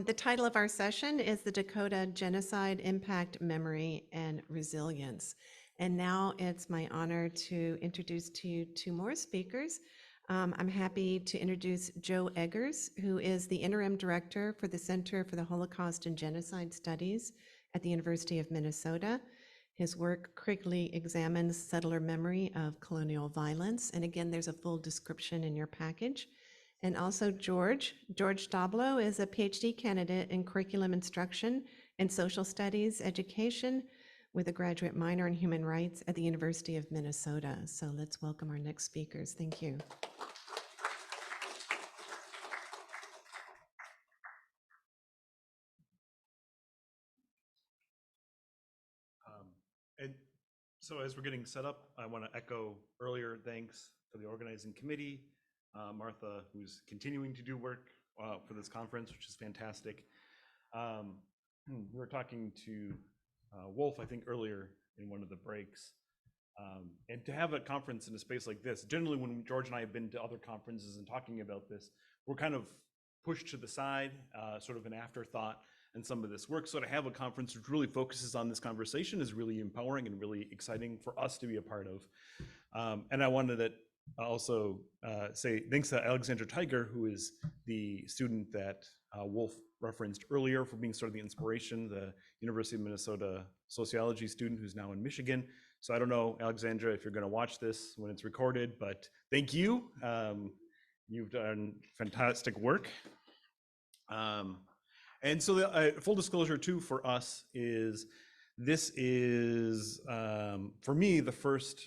The title of our session is the Dakota Genocide Impact, Memory, and Resilience. And now it's my honor to introduce to you two more speakers. I'm happy to introduce Joe Eggers, who is the Interim Director for the Center for the Holocaust and Genocide Studies at the University of Minnesota. His work critically examines settler memory of colonial violence. And again, there's a full description in your package. And also George Dalbo is a PhD candidate in curriculum instruction and social studies education with a graduate minor in human rights at the University of Minnesota. So let's welcome our next speakers. Thank you. And so as we're getting set up, I want to echo earlier thanks to the organizing committee, Martha, who's continuing to do work for this conference, which is fantastic. We were talking to Wolf, I think, earlier in one of the breaks. And to have a conference in a space like this, generally when George and I have been to other conferences and talking about this, we're kind of pushed to the side, sort of an afterthought in some of this work. So to have a conference which really focuses on this conversation is really empowering and really exciting for us to be a part of. And I wanted to also say thanks to Alexandra Tiger, who is the student that Wolf referenced earlier, for being sort of the inspiration, the University of Minnesota sociology student who's now in Michigan. So I don't know, Alexandra, if you're going to watch this when it's recorded, but thank you. You've done fantastic work. And so the full disclosure too for us is, this is, for me, the first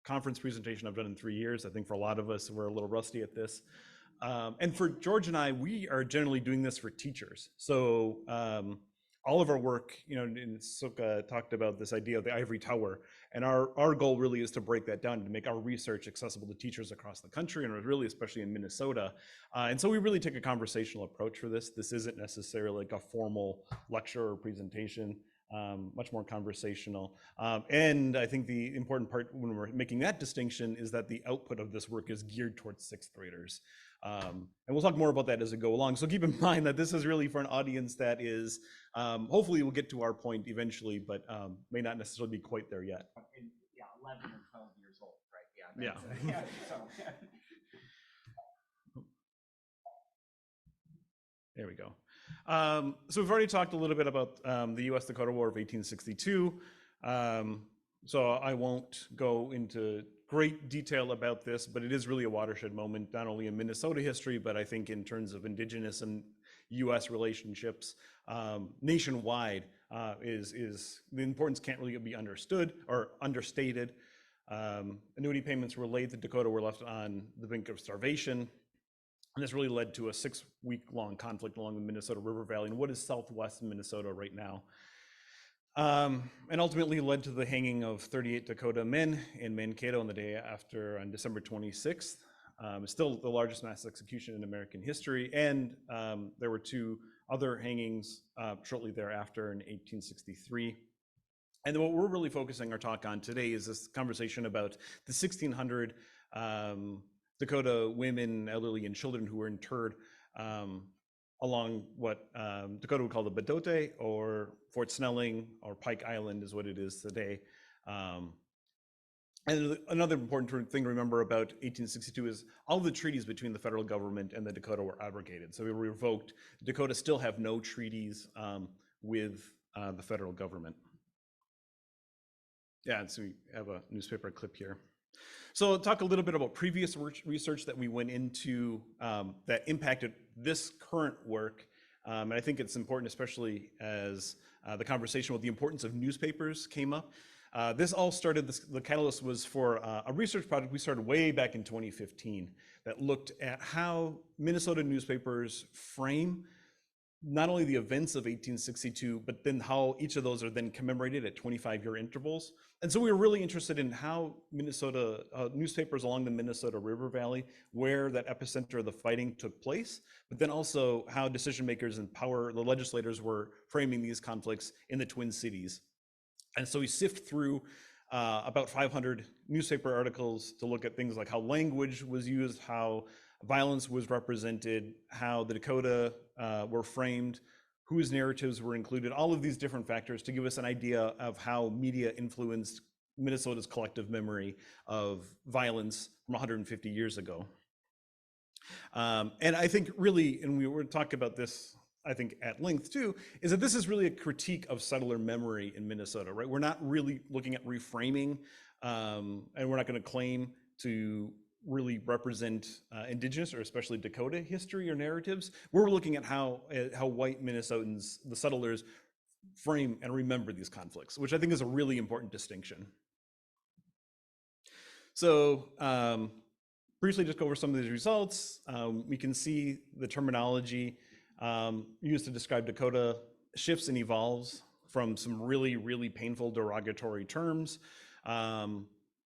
conference presentation I've done in 3 years. I think for a lot of us, we're a little rusty at this. And for George and I, we are generally doing this for teachers. So all of our work, you know, and Suka talked about this idea of the ivory tower, and our goal really is to break that down, to make our research accessible to teachers across the country, and really especially in Minnesota. And so we really take a conversational approach for this. This isn't necessarily like a formal lecture or presentation, much more conversational. And I think the important part when we're making that distinction is that the output of this work is geared towards 6th graders. And we'll talk more about that as we go along. So keep in mind that this is really for an audience that is, hopefully we'll get to our point eventually, but may not necessarily be quite there yet. Yeah, 11 or 12 years old, right? Yeah. So. There we go. So we've already talked a little bit about the US Dakota War of 1862. So I won't go into great detail about this, but it is really a watershed moment, not only in Minnesota history, but I think in terms of Indigenous and US relationships nationwide. Is the importance can't really be understood or understated. Annuity payments were laid to Dakota were left on the brink of starvation. And this really led to a 6-week-long conflict along the Minnesota River Valley in what is southwest Minnesota right now. And ultimately led to the hanging of 38 Dakota men in Mankato on the day after, on December 26th. It's still the largest mass execution in American history. And there were 2 other hangings shortly thereafter in 1863. And what we're really focusing our talk on today is this conversation about the 1,600 Dakota women, elderly, and children who were interred along what Dakota would call the Bedote, or Fort Snelling, or Pike Island is what it is today. And another important thing to remember about 1862 is all the treaties between the federal government and the Dakota were abrogated. So they were revoked. Dakota still have no treaties with the federal government. Yeah, and so we have a newspaper clip here. So I'll talk a little bit about previous research that we went into that impacted this current work. And I think it's important, especially as the conversation with the importance of newspapers came up. This all started, the catalyst was for a research project we started way back in 2015 that looked at how Minnesota newspapers frame not only the events of 1862, but then how each of those are then commemorated at 25-year intervals. And so we were really interested in how Minnesota newspapers along the Minnesota River Valley, where that epicenter of the fighting took place, but then also how decision makers and the legislators were framing these conflicts in the Twin Cities. And so we sift through about 500 newspaper articles to look at things like how language was used, how violence was represented, how the Dakota were framed, whose narratives were included, all of these different factors to give us an idea of how media influenced Minnesota's collective memory of violence from 150 years ago. And I think really, and we were talking about this, I think at length too, is that this is really a critique of settler memory in Minnesota, right? We're not really looking at reframing, and we're not going to claim to really represent Indigenous or especially Dakota history or narratives. We're looking at how white Minnesotans, the settlers, frame and remember these conflicts, which I think is a really important distinction. So briefly just go over some of these results. We can see the terminology used to describe Dakota shifts and evolves from some really, really painful derogatory terms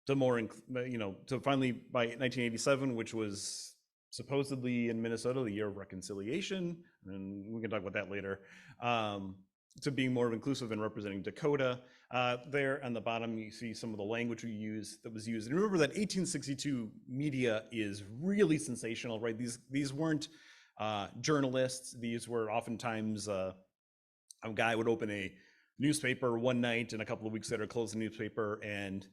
to more, to finally by 1987, which was supposedly in Minnesota, the year of reconciliation, and we can talk about that later, to being more inclusive and representing Dakota. There on the bottom, you see some of the language that was used. And remember that 1862 media is really sensational, right? These weren't journalists. These were oftentimes a guy would open a newspaper one night and a couple of weeks later close the newspaper and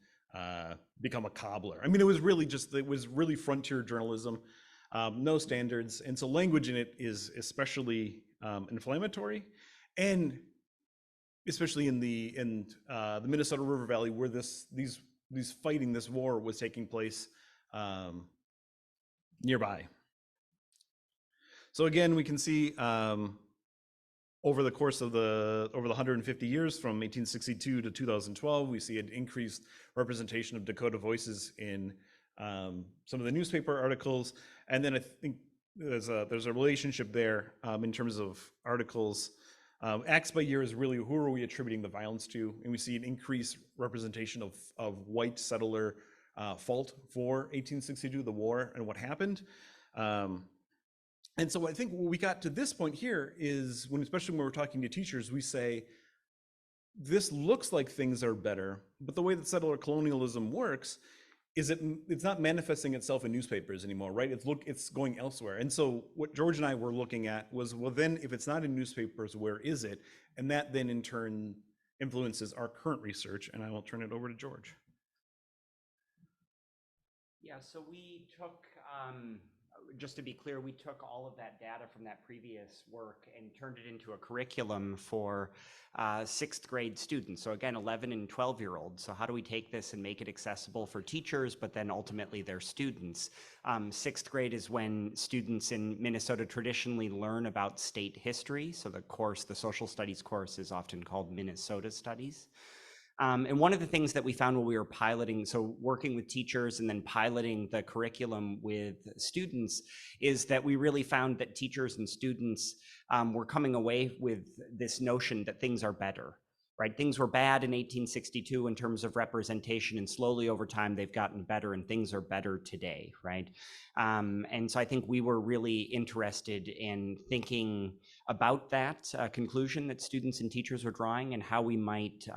become a cobbler. I mean, it was really frontier journalism, no standards. And so language in it is especially inflammatory, and especially in the Minnesota River Valley, where this war was taking place nearby. So again, we can see over the course of the 150 years from 1862 to 2012, we see an increased representation of Dakota voices in some of the newspaper articles. And then I think there's a relationship there in terms of articles. Acts by year is really who are we attributing the violence to, and we see an increased representation of white settler fault for 1862, the war, and what happened. And so I think when we got to this point here is especially when we're talking to teachers, we say, this looks like things are better, but the way that settler colonialism works is it's not manifesting itself in newspapers anymore, right? It's going elsewhere. And so what George and I were looking at was, well, then if it's not in newspapers, where is it? And that then in turn influences our current research, and I will turn it over to George. Yeah, so we took, just to be clear, we took all of that data from that previous work and turned it into a curriculum for 6th grade students. So again, 11 and 12-year-olds. So how do we take this and make it accessible for teachers, but then ultimately their students? 6th grade is when students in Minnesota traditionally learn about state history. So the social studies course is often called Minnesota Studies. And one of the things that we found when we were piloting, so working with teachers and then piloting the curriculum with students, is that we really found that teachers and students were coming away with this notion that things are better, right? Things were bad in 1862 in terms of representation, and slowly over time they've gotten better, and things are better today, right? And so I think we were really interested in thinking about that conclusion that students and teachers are drawing, and how we might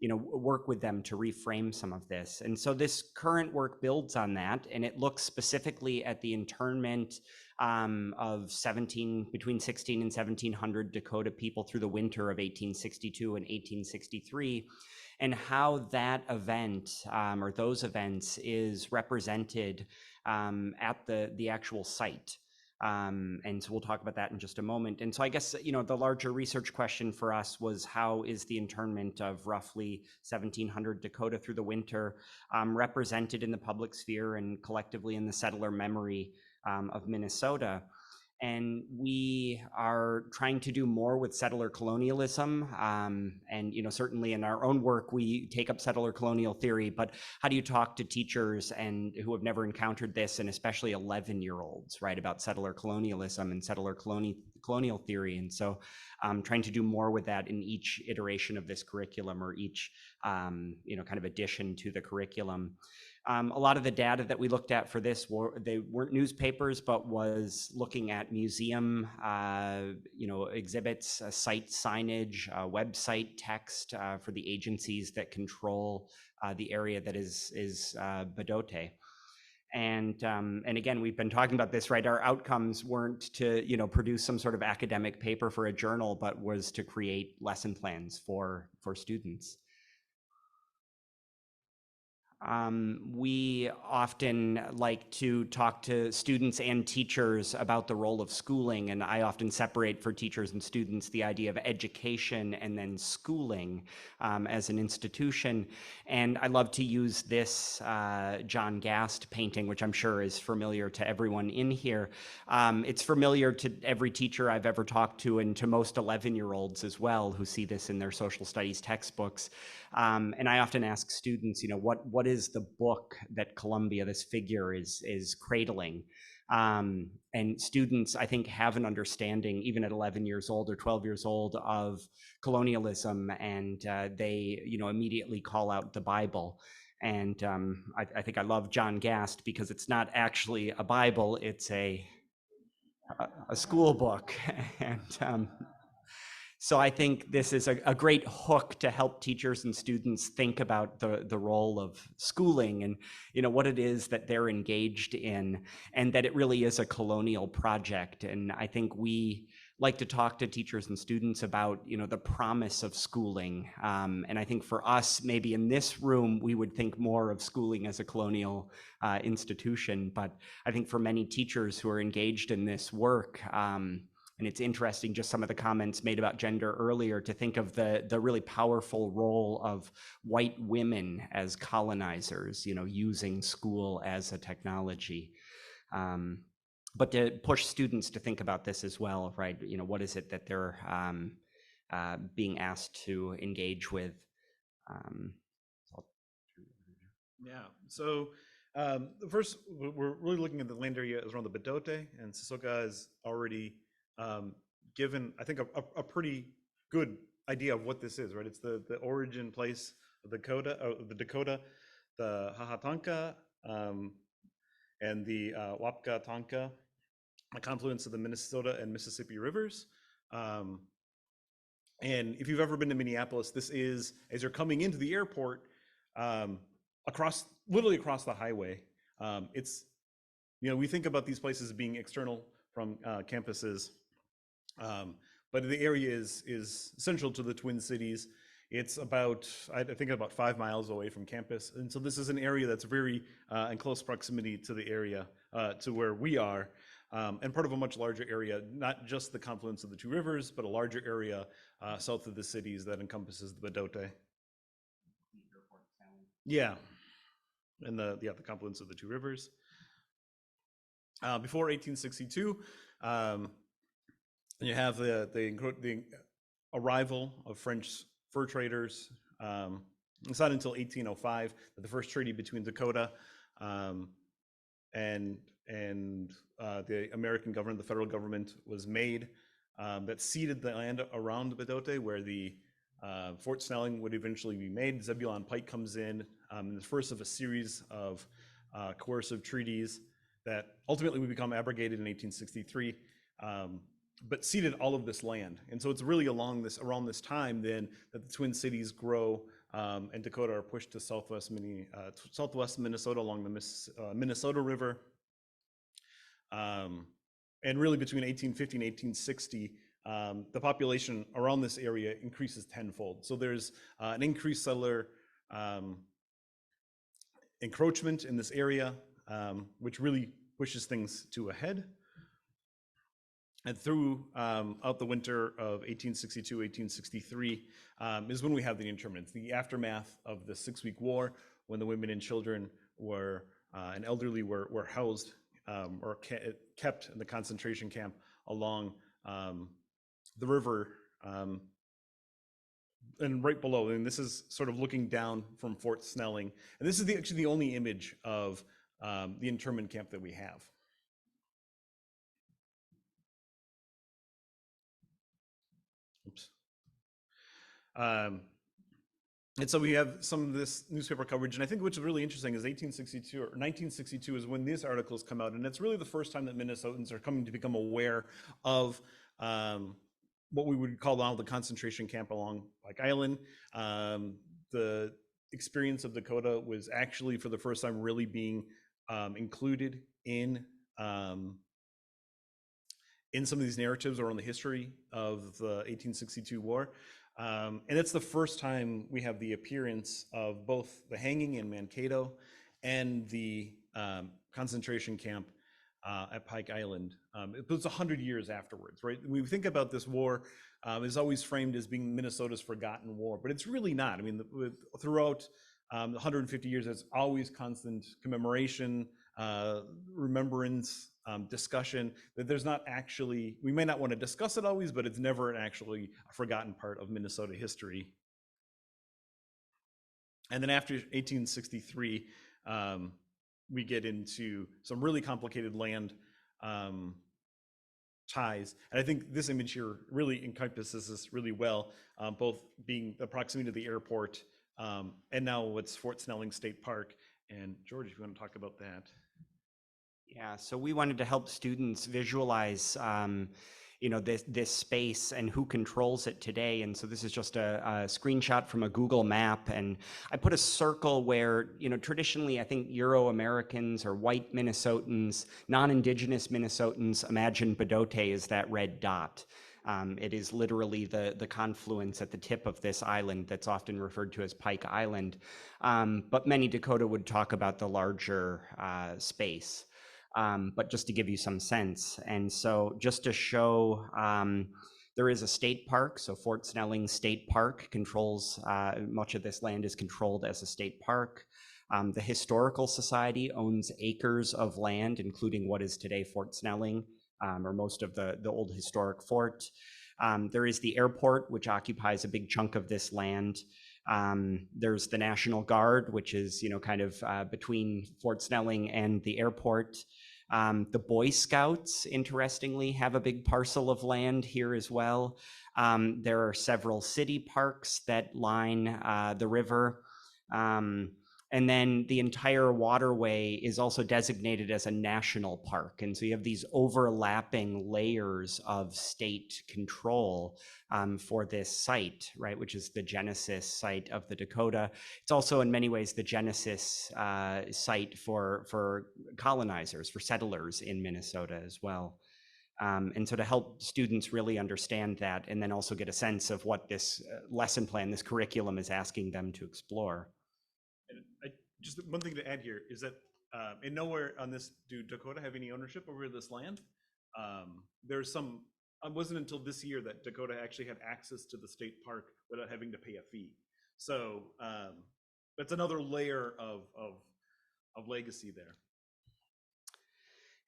work with them to reframe some of this. And so this current work builds on that, and it looks specifically at the internment of between 16 and 1700 Dakota people through the winter of 1862 and 1863, and how that event or those events is represented at the actual site. And so we'll talk about that in just a moment. And so I guess, the larger research question for us was, how is the internment of roughly 1700 Dakota through the winter represented in the public sphere and collectively in the settler memory of Minnesota? And we are trying to do more with settler colonialism. And certainly in our own work, we take up settler colonial theory, but how do you talk to teachers and who have never encountered this, and especially 11-year-olds, right, about settler colonialism and settler colonial theory? And so trying to do more with that in each iteration of this curriculum, or each kind of addition to the curriculum. A lot of the data that we looked at for this they weren't newspapers, but was looking at museum, exhibits, site signage, website text for the agencies that control the area that is Bdote. And again, we've been talking about this, right? Our outcomes weren't to, produce some sort of academic paper for a journal, but was to create lesson plans for students. We often like to talk to students and teachers about the role of schooling, and I often separate for teachers and students the idea of education and then schooling as an institution. And I love to use this John Gast painting, which I'm sure is familiar to everyone in here. It's familiar to every teacher I've ever talked to, and to most 11-year-olds as well, who see this in their social studies textbooks. And I often ask students, what is the book that Columbia, this figure, is cradling? And students, I think, have an understanding, even at 11 years old or 12 years old, of colonialism, and they, immediately call out the Bible. And I think I love John Gast because it's not actually a Bible; it's a school book, and so I think this is a great hook to help teachers and students think about the role of schooling and, what it is that they're engaged in, and that it really is a colonial project. And I think we like to talk to teachers and students about, the promise of schooling. And I think for us, maybe in this room, we would think more of schooling as a colonial institution. But I think for many teachers who are engaged in this work, and it's interesting, just some of the comments made about gender earlier, to think of the really powerful role of white women as colonizers, using school as a technology. But to push students to think about this as well, right? What is it that they're being asked to engage with? Yeah. So first, we're really looking at the land area around the Bdote, and Sisoka is already given, I think, a pretty good idea of what this is, right? It's the origin place of the Dakota, the Hahatanka, and the Wapka Tonka, a confluence of the Minnesota and Mississippi rivers. And if you've ever been to Minneapolis, this is, as you're coming into the airport, literally across the highway. It's, we think about these places being external from campuses, but the area is central to the Twin Cities. It's about, I think, about 5 miles away from campus. And so this is an area that's very in close proximity to the area, to where we are, and part of a much larger area, not just the confluence of the two rivers, but a larger area south of the cities that encompasses the Bdote. Yeah, and the confluence of the two rivers. Before 1862, you have the arrival of French fur traders. It's not until 1805 that the first treaty between Dakota and the American government, the federal government, was made, that ceded the land around Bdote, where the Fort Snelling would eventually be made. Zebulon Pike comes in the first of a series of coercive treaties that ultimately would become abrogated in 1863, but ceded all of this land. And so it's really around this time then that the Twin Cities grow, and Dakota are pushed to southwest Minnesota along the Minnesota River. And really between 1850 and 1860, the population around this area increases tenfold. So there's an increased settler encroachment in this area, which really pushes things to a head. And throughout the winter of 1862, 1863 is when we have the internments, the aftermath of the 6-week war, when the women and children and elderly were housed or kept in the concentration camp along the river, and right below. And this is sort of looking down from Fort Snelling. And this is actually the only image of the internment camp that we have. Oops. And so we have some of this newspaper coverage, and I think what's really interesting is 1862 or 1962 is when these articles come out, and it's really the first time that Minnesotans are coming to become aware of what we would call now the concentration camp along Pike Island. The experience of Dakota was actually for the first time really being included in some of these narratives around the history of the 1862 war. And it's the first time we have the appearance of both the hanging in Mankato and the concentration camp at Pike Island. It was 100 years afterwards, right? When we think about this war, it's always framed as being Minnesota's forgotten war, but it's really not. I mean, throughout 150 years, there's always constant commemoration, remembrance, discussion, that there's not actually, we may not want to discuss it always, but it's never actually a forgotten part of Minnesota history. And then after 1863, we get into some really complicated land ties. And I think this image here really encompasses this really well, both being the proximity to the airport and now what's Fort Snelling State Park. And George, if you want to talk about that. Yeah, so we wanted to help students visualize, this space and who controls it today. And so this is just a screenshot from a Google map. And I put a circle where, traditionally, I think Euro-Americans or white Minnesotans, non-Indigenous Minnesotans imagine Bdote as that red dot. It is literally the confluence at the tip of this island that's often referred to as Pike Island. But many Dakota would talk about the larger space. But just to give you some sense. And so just to show, there is a state park. So Fort Snelling State Park controls, much of this land is controlled as a state park. The Historical Society owns acres of land, including what is today Fort Snelling, or most of the old historic fort. There is the airport, which occupies a big chunk of this land. There's the National Guard, which is, kind of between Fort Snelling and the airport. The Boy Scouts, interestingly, have a big parcel of land here as well. There are several city parks that line the river. And then the entire waterway is also designated as a national park. And so you have these overlapping layers of state control for this site, right, which is the genesis site of the Dakota. It's also in many ways the genesis site for colonizers, for settlers in Minnesota as well. And so to help students really understand that and then also get a sense of what this lesson plan, this curriculum is asking them to explore. Just one thing to add here is that and nowhere on this do Dakota have any ownership over this land. There's some, it wasn't until this year that Dakota actually had access to the state park without having to pay a fee. So that's another layer of legacy there.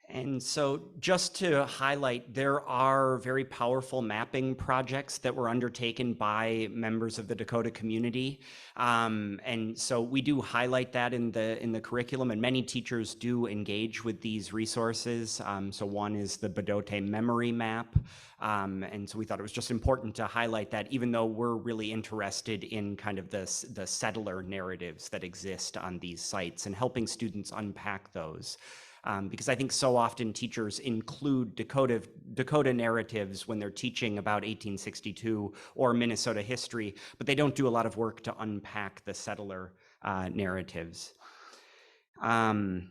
And so just to highlight, there are very powerful mapping projects that were undertaken by members of the Dakota community. And so we do highlight that in the curriculum, and many teachers do engage with these resources. So one is the Bdote memory map. And so we thought it was just important to highlight that, even though we're really interested in kind of the settler narratives that exist on these sites and helping students unpack those. Because I think so often teachers include Dakota narratives when they're teaching about 1862 or Minnesota history, but they don't do a lot of work to unpack the settler narratives. And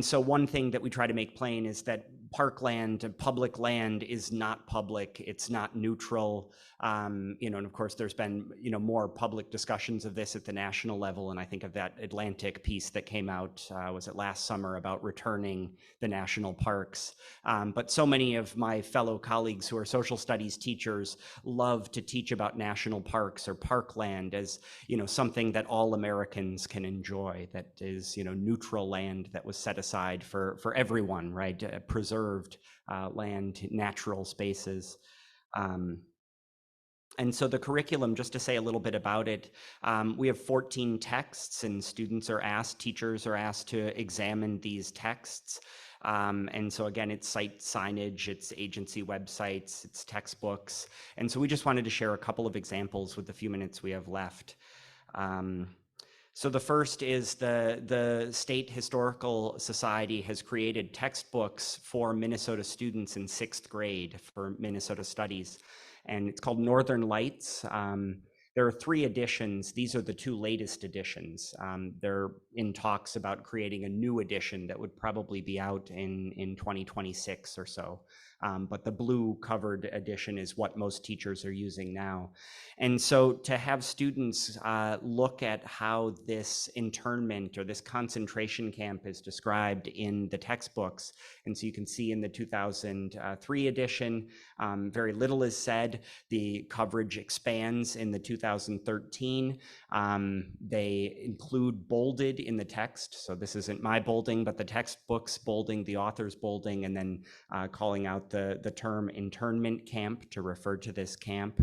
so one thing that we try to make plain is that parkland, public land, is not public. It's not neutral. And of course, there's been, more public discussions of this at the national level. And I think of that Atlantic piece that came out, was it last summer, about returning the national parks. But so many of my fellow colleagues who are social studies teachers love to teach about national parks or parkland as, something that all Americans can enjoy, that is, neutral land that was set aside for everyone, right? Preserved land, natural spaces. And so the curriculum, just to say a little bit about it, we have 14 texts, and teachers are asked to examine these texts. And so again, it's site signage, it's agency websites, it's textbooks. And so we just wanted to share a couple of examples with the few minutes we have left. So the first is the State Historical Society has created textbooks for Minnesota students in 6th grade for Minnesota studies, and it's called Northern Lights. There are 3 editions. These are the 2 latest editions. They're in talks about creating a new edition that would probably be out in 2026 or so. But the blue covered edition is what most teachers are using now. And so to have students look at how this internment or this concentration camp is described in the textbooks, and so you can see in the 2003 edition, very little is said. The coverage expands in the 2013. They include bolded in the text. So this isn't my bolding, but the textbook's bolding, the author's bolding, and then calling out the term internment camp to refer to this camp.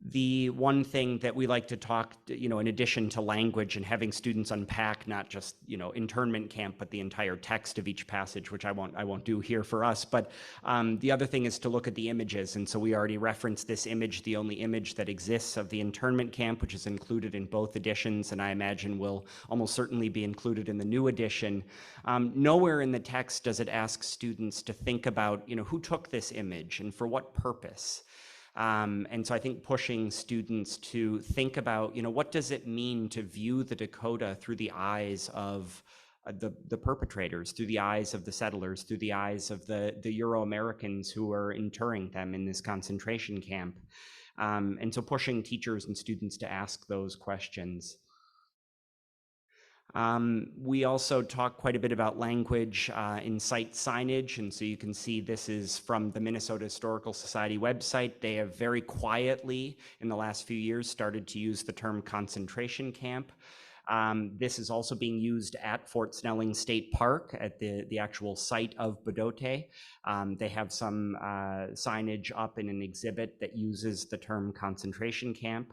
The one thing that we like to talk, in addition to language and having students unpack not just, internment camp, but the entire text of each passage, which I won't do here for us. But the other thing is to look at the images. And so we already referenced this image, the only image that exists of the internment camp, which is included in both editions, and I imagine will almost certainly be included in the new edition. Nowhere in the text does it ask students to think about, who took this image and for what purpose. And so I think pushing students to think about, what does it mean to view the Dakota through the eyes of the perpetrators, through the eyes of the settlers, through the eyes of the Euro-Americans who are interring them in this concentration camp. And so pushing teachers and students to ask those questions. We also talk quite a bit about language in site signage, and so you can see this is from the Minnesota Historical Society website. They have very quietly, in the last few years, started to use the term concentration camp. This is also being used at Fort Snelling State Park at the actual site of Bdote. They have some signage up in an exhibit that uses the term concentration camp.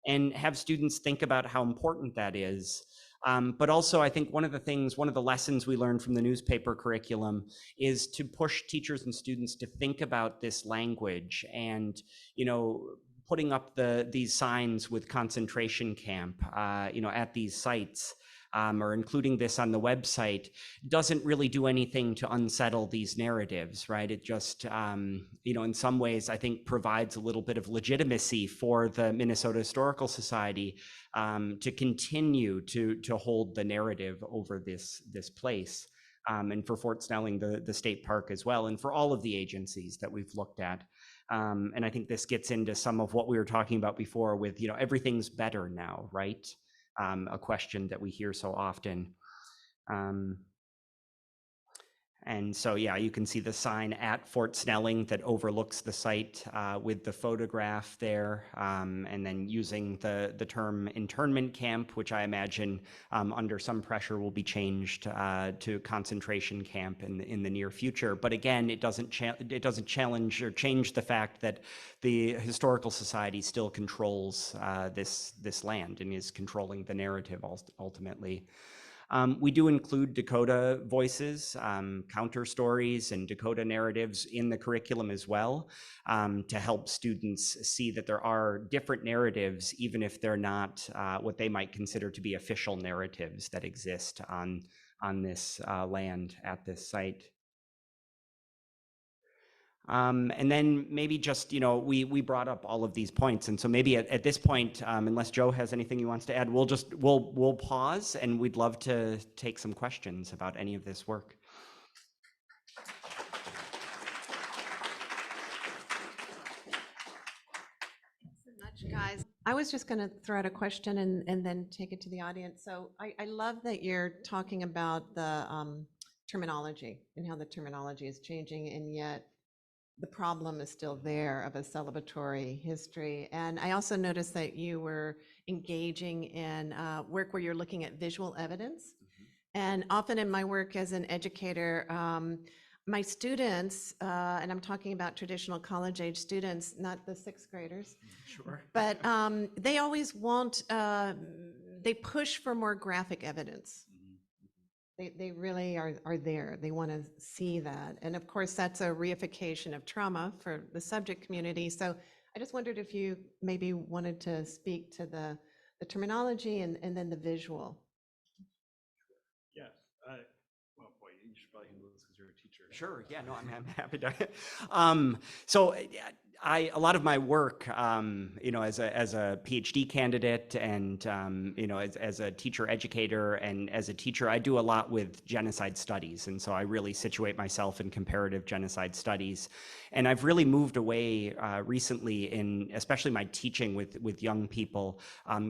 And have students think about how important that is. But also, I think one of the lessons we learned from the newspaper curriculum is to push teachers and students to think about this language and, putting up these signs with concentration camp, at these sites. Or including this on the website doesn't really do anything to unsettle these narratives, right? It just, in some ways, I think provides a little bit of legitimacy for the Minnesota Historical Society to continue to hold the narrative over this place. And for Fort Snelling, the state park as well, and for all of the agencies that we've looked at. And I think this gets into some of what we were talking about before with, everything's better now, right? A question that we hear so often. And so, yeah, you can see the sign at Fort Snelling that overlooks the site with the photograph there, and then using the term internment camp, which I imagine under some pressure will be changed to concentration camp in the near future. But again, it doesn't challenge or change the fact that the Historical Society still controls this land and is controlling the narrative ultimately. We do include Dakota voices, counter stories, and Dakota narratives in the curriculum as well, to help students see that there are different narratives, even if they're not what they might consider to be official narratives that exist on this land at this site. And then maybe just, we brought up all of these points. And so maybe at this point, unless Joe has anything he wants to add, we'll pause, and we'd love to take some questions about any of this work. Thanks so much, guys. I was just going to throw out a question and then take it to the audience. So I love that you're talking about the terminology and how the terminology is changing, and yet the problem is still there of a celebratory history. And I also noticed that you were engaging in work where you're looking at visual evidence. And often in my work as an educator, my students, and I'm talking about traditional college age students, not the 6th graders, Sure. but they always want, they push for more graphic evidence. They really are there. They want to see that. And of course, that's a reification of trauma for the subject community. So I just wondered if you maybe wanted to speak to the terminology and then the visual. Yes. Well, boy, you should probably handle this because you're a teacher. Sure. Yeah. No, I'm happy to. So a lot of my work, as a PhD candidate and, as a teacher educator and as a teacher, I do a lot with genocide studies. And so I really situate myself in comparative genocide studies. And I've really moved away recently in, especially my teaching with young people,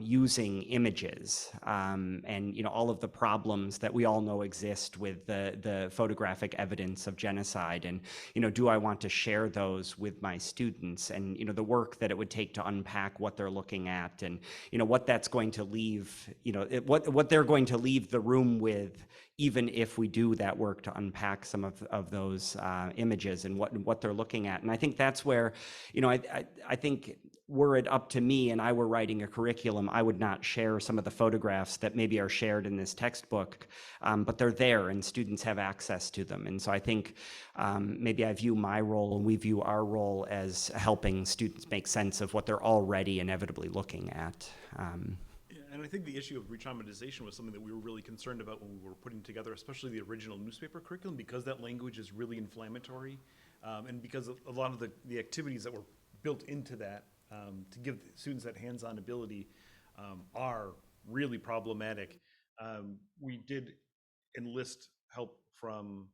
using images and, all of the problems that we all know exist with the photographic evidence of genocide. And, do I want to share those with my students? And the work that it would take to unpack what they're looking at, and what that's going to leave, what they're going to leave the room with, even if we do that work to unpack some of those images and what they're looking at. And I think that's where, I think were it up to me and I were writing a curriculum, I would not share some of the photographs that maybe are shared in this textbook, but they're there and students have access to them. And so I think maybe I view my role and we view our role as helping students make sense of what they're already inevitably looking at. And I think the issue of re-traumatization was something that we were really concerned about when we were putting together, especially the original newspaper curriculum, because that language is really inflammatory, and because a lot of the activities that were built into that to give students that hands-on ability are really problematic. We did enlist help from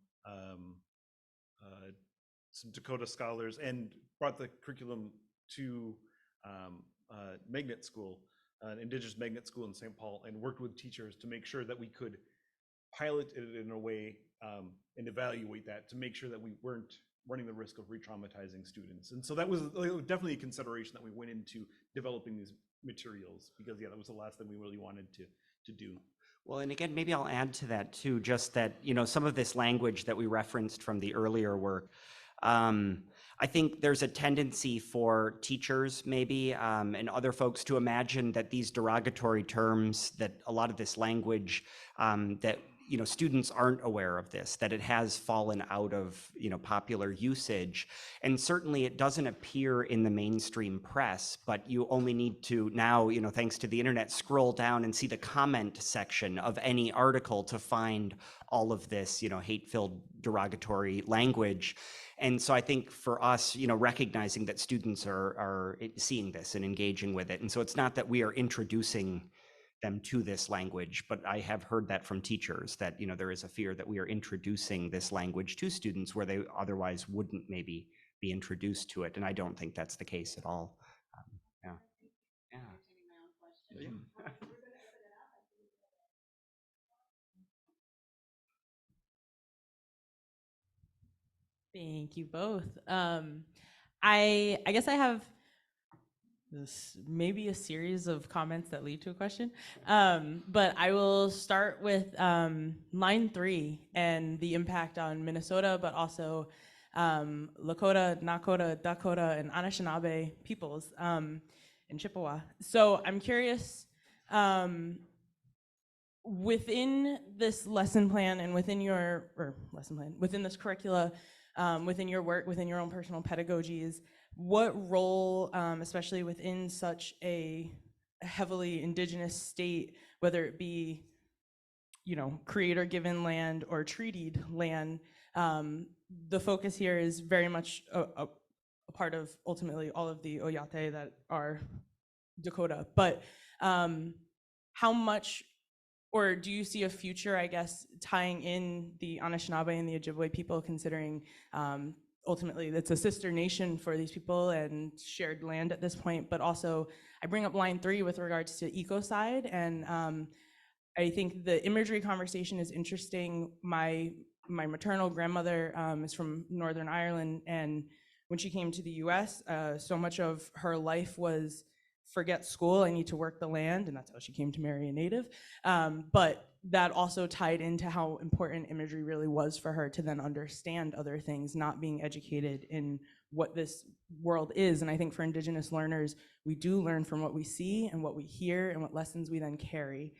some Dakota scholars and brought the curriculum to magnet school, an Indigenous magnet school in St. Paul, and worked with teachers to make sure that we could pilot it in a way and evaluate that to make sure that we weren't running the risk of re-traumatizing students. And so that was definitely a consideration that we went into developing these materials, because that was the last thing we really wanted to do. Well, and again, maybe I'll add to that too, just that, some of this language that we referenced from the earlier work, I think there's a tendency for teachers maybe and other folks to imagine that these derogatory terms, that a lot of this language, that students aren't aware of this, that it has fallen out of popular usage. And certainly it doesn't appear in the mainstream press, but you only need to now, thanks to the internet, scroll down and see the comment section of any article to find all of this, hate-filled derogatory language. And so I think for us, recognizing that students are seeing this and engaging with it. And so it's not that we are introducing them to this language, but I have heard that from teachers that, there is a fear that we are introducing this language to students where they otherwise wouldn't maybe be introduced to it. And I don't think that's the case at all. Yeah. Yeah. Thank you both. I guess I have this maybe a series of comments that lead to a question, but I will start with line 3 and the impact on Minnesota, but also Lakota, Nakota, Dakota, and Anishinaabe peoples in Chippewa. So I'm curious, within this lesson plan and within within this curricula, within your work, within your own personal pedagogies, what role, especially within such a heavily indigenous state, whether it be, creator-given land or treatied land, the focus here is very much a part of ultimately all of the Oyate that are Dakota. But how much, or do you see a future, I guess, tying in the Anishinaabe and the Ojibwe people, considering ultimately it's a sister nation for these people and shared land at this point? But also, I bring up line 3 with regards to ecocide, and I think the imagery conversation is interesting. My maternal grandmother is from Northern Ireland, and when she came to the US, so much of her life was forget school, I need to work the land, and that's how she came to marry a native. But that also tied into how important imagery really was for her to then understand other things, not being educated in what this world is. And I think for Indigenous learners, we do learn from what we see and what we hear and what lessons we then carry.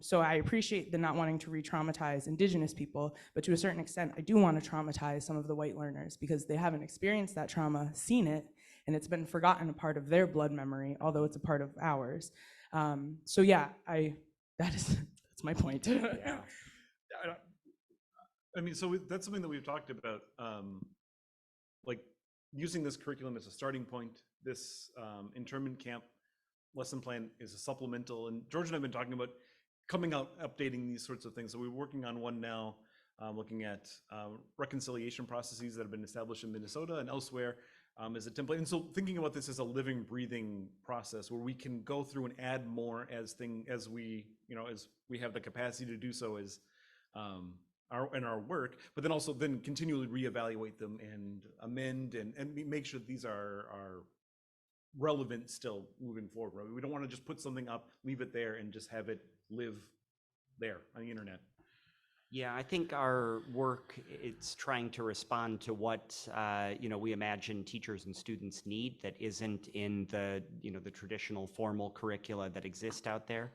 So I appreciate the not wanting to re-traumatize Indigenous people, but to a certain extent, I do want to traumatize some of the white learners because they haven't experienced that trauma, seen it, and it's been forgotten a part of their blood memory, although it's a part of ours. So yeah, that's my point. Yeah. I mean, so that's something that we've talked about, like using this curriculum as a starting point. This internment camp lesson plan is a supplemental, and George and I have been talking about coming out, updating these sorts of things. So we're working on one now, looking at reconciliation processes that have been established in Minnesota and elsewhere as a template. And so thinking about this as a living, breathing process where we can go through and add more as we have the capacity to do so as in our work, but then also then continually reevaluate them and amend and make sure that these are relevant still moving forward. Right? We don't want to just put something up, leave it there, and just have it live there on the internet. Yeah, I think our work, it's trying to respond to what we imagine teachers and students need that isn't in the the traditional formal curricula that exist out there,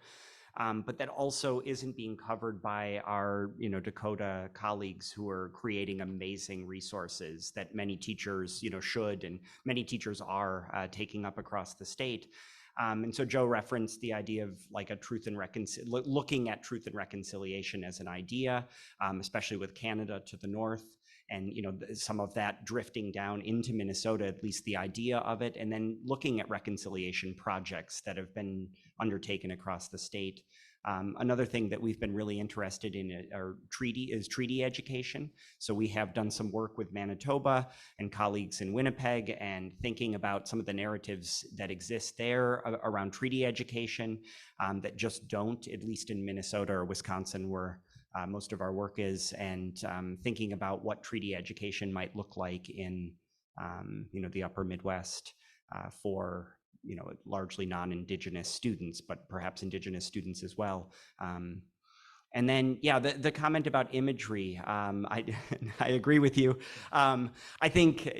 but that also isn't being covered by our Dakota colleagues who are creating amazing resources that many teachers should and many teachers are taking up across the state. And so Joe referenced the idea of like looking at truth and reconciliation as an idea, especially with Canada to the north, and some of that drifting down into Minnesota, at least the idea of it, and then looking at reconciliation projects that have been undertaken across the state. Another thing that we've been really interested in is treaty education. So we have done some work with Manitoba and colleagues in Winnipeg and thinking about some of the narratives that exist there around treaty education that just don't, at least in Minnesota or Wisconsin, where most of our work is, and thinking about what treaty education might look like in the upper Midwest for largely non-Indigenous students, but perhaps Indigenous students as well. And then, yeah, the comment about imagery, I agree with you. I think,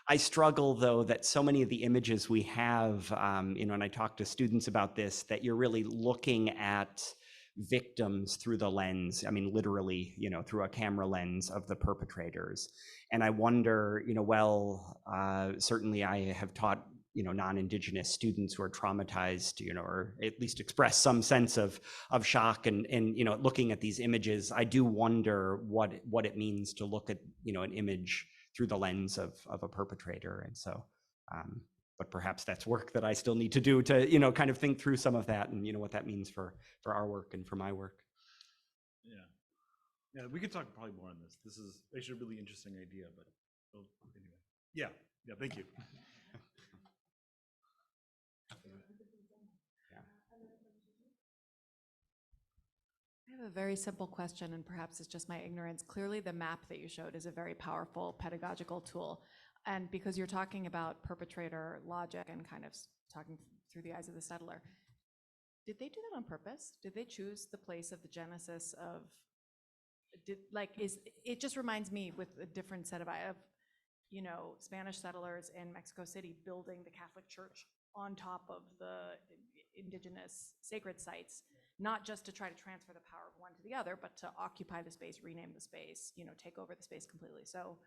I struggle though that so many of the images we have, and I talk to students about this, that you're really looking at victims through the lens, I mean, literally, through a camera lens of the perpetrators. And I wonder, certainly I have taught non-Indigenous students who are traumatized, or at least express some sense of shock and looking at these images. I do wonder what it means to look at an image through the lens of a perpetrator. And so but perhaps that's work that I still need to do to kind of think through some of that and what that means for our work and for my work. Yeah, we could talk probably more on this. This is actually a really interesting idea, but anyway. Yeah, thank you. I have a very simple question, and perhaps it's just my ignorance. Clearly, the map that you showed is a very powerful pedagogical tool. And because you're talking about perpetrator logic and kind of talking through the eyes of the settler, did they do that on purpose? Did they choose the place of the genesis of, it just reminds me with a different set of Spanish settlers in Mexico City building the Catholic Church on top of the indigenous sacred sites, not just to try to transfer the power of one to the other, but to occupy the space, rename the space, take over the space completely. So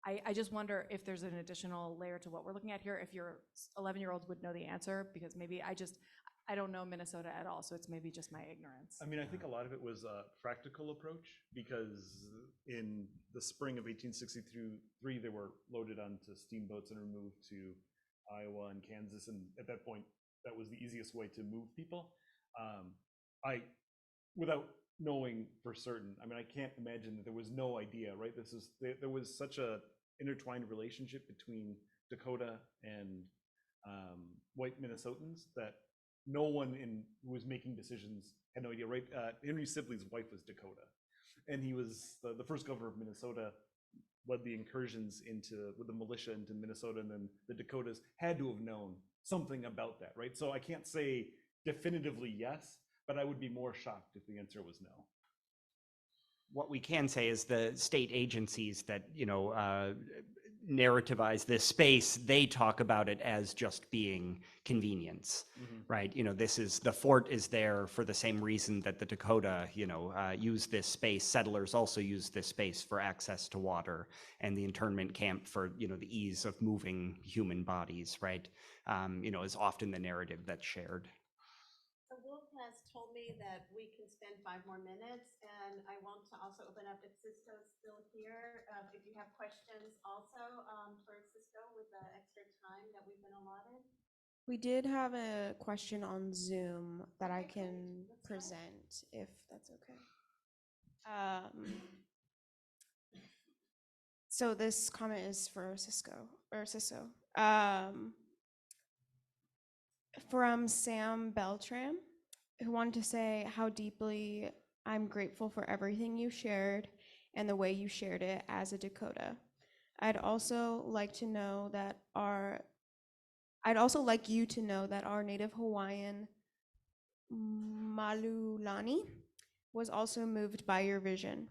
I just wonder if there's an additional layer to what we're looking at here. If your 11-year-olds would know the answer, because maybe I don't know Minnesota at all, so it's maybe just my ignorance. I mean, I think a lot of it was a practical approach, because in the spring of 1863, they were loaded onto steamboats and removed to Iowa and Kansas, and at that point, that was the easiest way to move people. Without knowing for certain, I mean, I can't imagine that there was no idea, right? There was such a intertwined relationship between Dakota and white Minnesotans that no one who was making decisions had no idea, right? Henry Sibley's wife was Dakota, and he was the first governor of Minnesota, led the incursions with the militia into Minnesota, and then the Dakotas had to have known something about that, right? So I can't say definitively yes, but I would be more shocked if the answer was no. What we can say is the state agencies that narrativize this space, they talk about it as just being convenience, right? You know, the fort is there for the same reason that the Dakota, use this space. Settlers also use this space for access to water, and the internment camp for, the ease of moving human bodies, right? Is often the narrative that's shared. So Wolf has told me that we can spend 5 more minutes, and I want to also open up if Cisco's still here. If you have questions also for Cisco with the extra time that we've been allotted. We did have a question on Zoom that I Okay, great. can Let's go. present, if that's okay. So this comment is for Cisco. From Sam Beltram, who wanted to say how deeply I'm grateful for everything you shared and the way you shared it as a Dakota. I'd also like you to know that our native Hawaiian Malulani was also moved by your vision.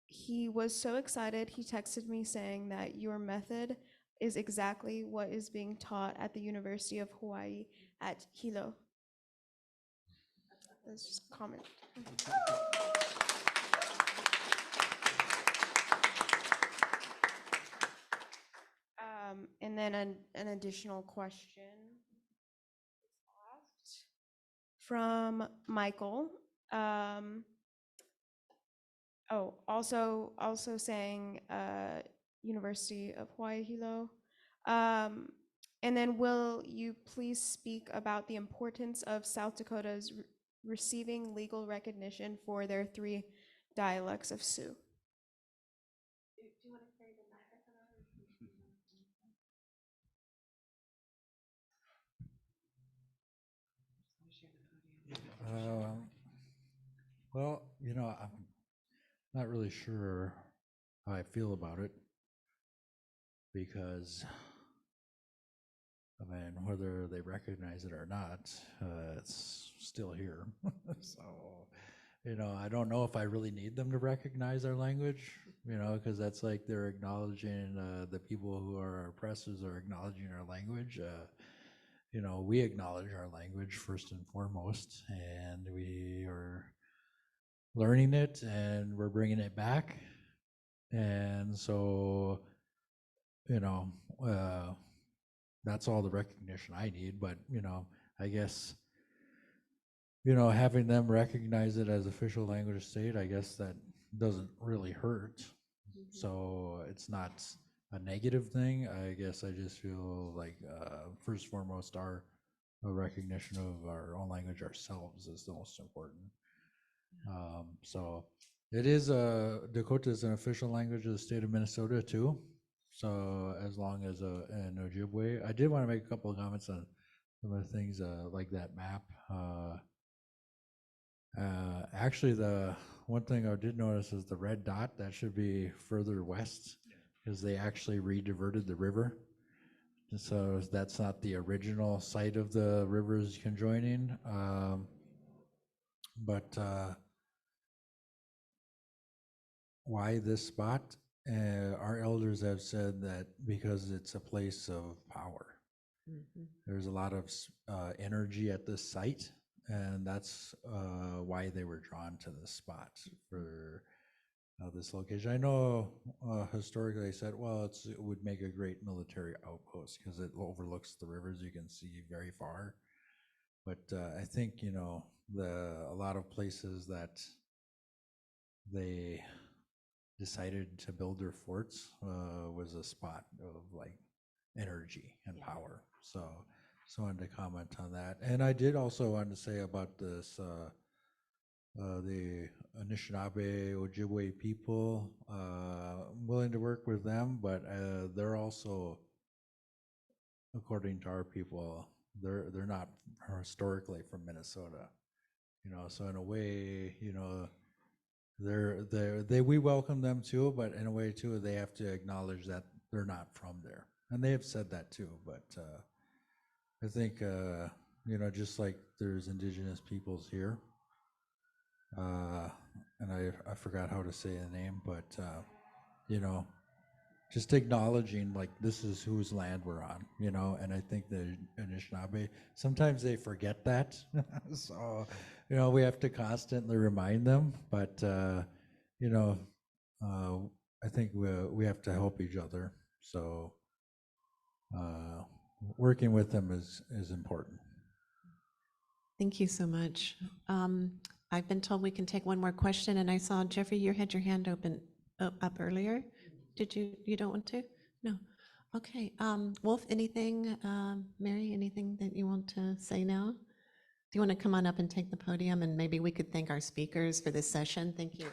He was so excited, he texted me saying that your method is exactly what is being taught at the University of Hawaii at Hilo. That's just a comment. And then an additional question asked from Michael. Also saying University of Hawaii Hilo. And then will you please speak about the importance of South Dakota's receiving legal recognition for their 3 dialects of Sioux? Do you want to carry the microphone over? Well, I'm not really sure how I feel about it because, whether they recognize it or not, it's still here. So, I don't know if I really need them to recognize our language, because that's like they're acknowledging the people who are our oppressors are acknowledging our language. We acknowledge our language first and foremost, and we are learning it and we're bringing it back. And so, that's all the recognition I need. But, I guess, having them recognize it as official language of state, I guess that doesn't really hurt. So it's not a negative thing. I guess I just feel like, first and foremost, our recognition of our own language ourselves is the most important. So it is Dakota is an official language of the state of Minnesota too. So as long as an Ojibwe, I did want to make a couple of comments on some of the things like that map. Actually, the one thing I did notice is the red dot that should be further west because they actually re-diverted the river. So that's not the original site of the rivers conjoining, but why this spot? Our elders have said that because it's a place of power. There's a lot of energy at this site, and that's why they were drawn to this spot for this location. I know historically they said, well, it would make a great military outpost because it overlooks the rivers you can see very far. But I think, a lot of places that they decided to build their forts was a spot of like energy and power. So I wanted to comment on that. And I did also want to say about this, the Anishinaabe Ojibwe people, I'm willing to work with them, but they're also, according to our people, they're not historically from Minnesota, so in a way, we welcome them too, but in a way too, they have to acknowledge that they're not from there. And they have said that too, but I think, just like there's Indigenous peoples here, and I forgot how to say the name, but, just acknowledging like this is whose land we're on, you know, and I think the Anishinaabe, sometimes they forget that. So, you know, we have to constantly remind them, but, you know, I think we have to help each other. So working with them is important. Thank you so much. I've been told we can take one more question, and I saw, Jeffrey, you had your hand up earlier. Did you don't want to? No. Okay. Wolf, anything? Mary, anything that you want to say now? Do you want to come on up and take the podium, and maybe we could thank our speakers for this session? Thank you.